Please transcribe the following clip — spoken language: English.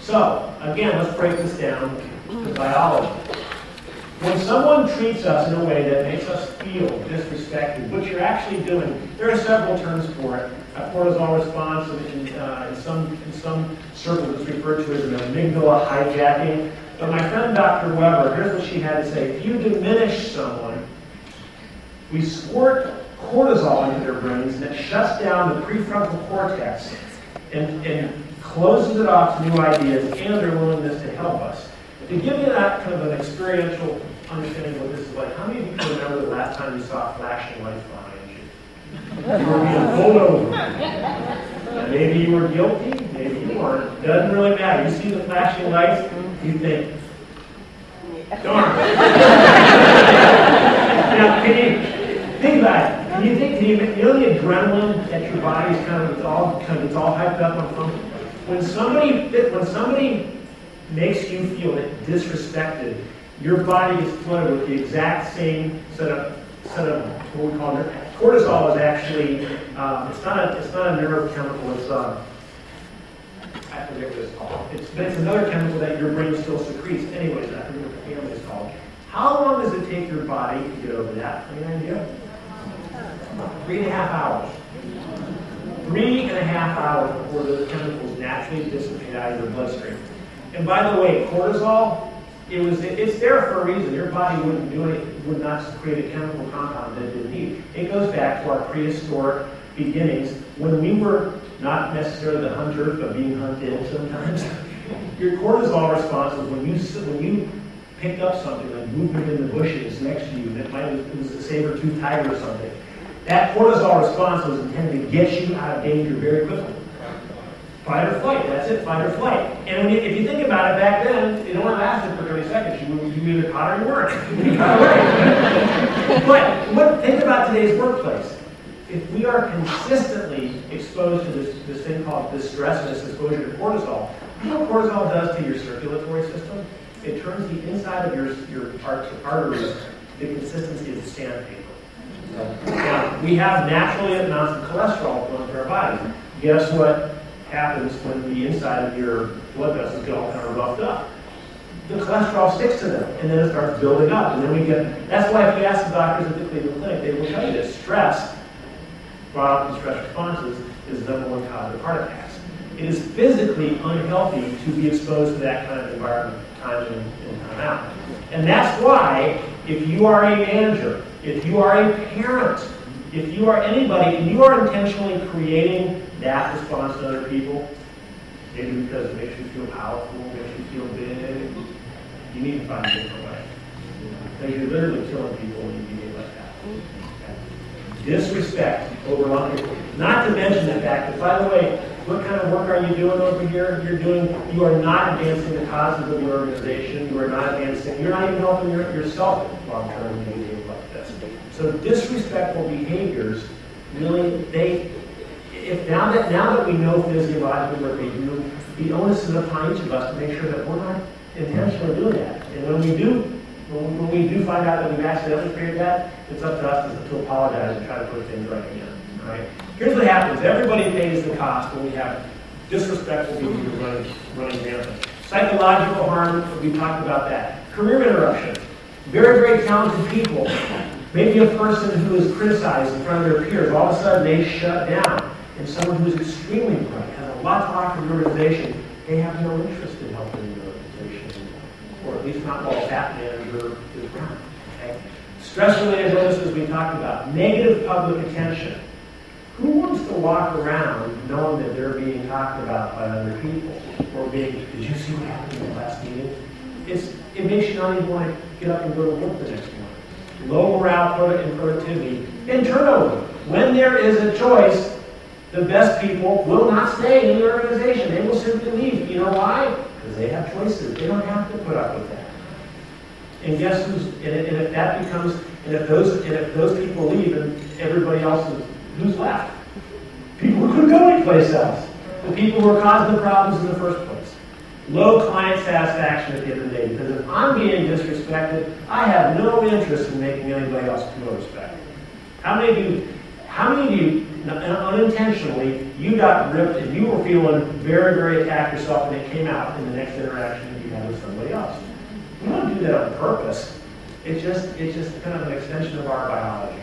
So, again, let's break this down to biology. When someone treats us in a way that makes us feel disrespected, what you're actually doing, there are several terms for it. A cortisol response in some circles it's referred to as an amygdala hijacking. But my friend Dr. Weber, here's what she had to say. If you diminish someone, we squirt cortisol into their brains and it shuts down the prefrontal cortex and closes it off to new ideas and their willingness to help us. To give you that kind of an experiential understanding of what this is like, how many of you can remember the last time you saw flashing lights behind you? You were being pulled over. And maybe you were guilty, maybe you weren't. Doesn't really matter. You see the flashing lights, you think, darn. Now, can you think about it? You know the adrenaline that your body's it's all hyped up on something? When somebody makes you feel disrespected, your body is flooded with the exact same set of what we call cortisol. Is actually it's not a neurochemical. It's I forget what it's called. It's another chemical that your brain still secretes. Anyways, I forget what the family is called. How long does it take your body to get over that? Any idea? 3.5 hours. 3.5 hours before those chemicals naturally dissipate out of your bloodstream. And by the way, cortisol, it's there for a reason. Your body wouldn't do it, would not create a chemical compound that it didn't need. It goes back to our prehistoric beginnings when we were not necessarily the hunter, but being hunted sometimes. Your cortisol response was when you picked up something, like movement in the bushes next to you, it was a saber-toothed tiger or something. That cortisol response was intended to get you out of danger very quickly. Fight or flight, that's it, fight or flight. And if you think about it, back then, it only lasted for 30 seconds. You either caught or you weren't. But think about today's workplace. If we are consistently exposed to this thing called distress and this exposure to cortisol, you know what cortisol does to your circulatory system? It turns the inside of your arteries the consistency of sandpaper. Now, we have naturally amounts of cholesterol flowing through our bodies. Guess what happens when the inside of your blood vessels get all kind of roughed up? The cholesterol sticks to them, and then it starts building up. And then we get, that's why if you ask the doctors at the Cleveland Clinic, they will tell you that stress, brought up in stress responses, is the number one cause of heart attacks. It is physically unhealthy to be exposed to that kind of environment time in and time out. And that's why, if you are a manager, if you are a parent, if you are anybody, and you are intentionally creating that response to other people, maybe because it makes you feel powerful, makes you feel big, you need to find a different way. Because you're literally killing people when you behave like that. Okay? Disrespect over long people. Not to mention the fact that, by the way, what kind of work are you doing over here? You are not advancing the causes of your organization. You are not advancing, you're not even helping yourself long term when you behave like this. So disrespectful behaviors, really, now that we know physiologically what they do, the onus is upon each of us to make sure that we're not intentionally doing that. And when we do find out that we've accidentally created that, it's up to us to apologize and try to put things right again. Right? Here's what happens. Everybody pays the cost when we have disrespectful behavior running rampant. Psychological harm, we talked about that. Career interruption. Very, very talented people. Maybe a person who is criticized in front of their peers, all of a sudden they shut down. And someone who is extremely bright, has a lot to offer the organization, they have no interest in helping the organization, or at least not while that manager is around. Okay? Stress-related illnesses we talked about. Negative public attention. Who wants to walk around knowing that they're being talked about by other people? Or did you see what happened in the last meeting? It makes you not even want to get up and go to work the next morning. Low morale and productivity. And turnover. When there is a choice, the best people will not stay in the organization. They will simply leave. You know why? Because they have choices. They don't have to put up with that. And guess if those people leave and everybody else is, who's left? People who couldn't go anyplace else. The people who are causing the problems in the first place. Low client satisfaction at the end of the day. Because if I'm being disrespected, I have no interest in making anybody else feel respected. How How many of you, unintentionally, you got ripped and you were feeling very, very attacked yourself and it came out in the next interaction that you had with somebody else? We don't do that on purpose. It's just kind of an extension of our biology.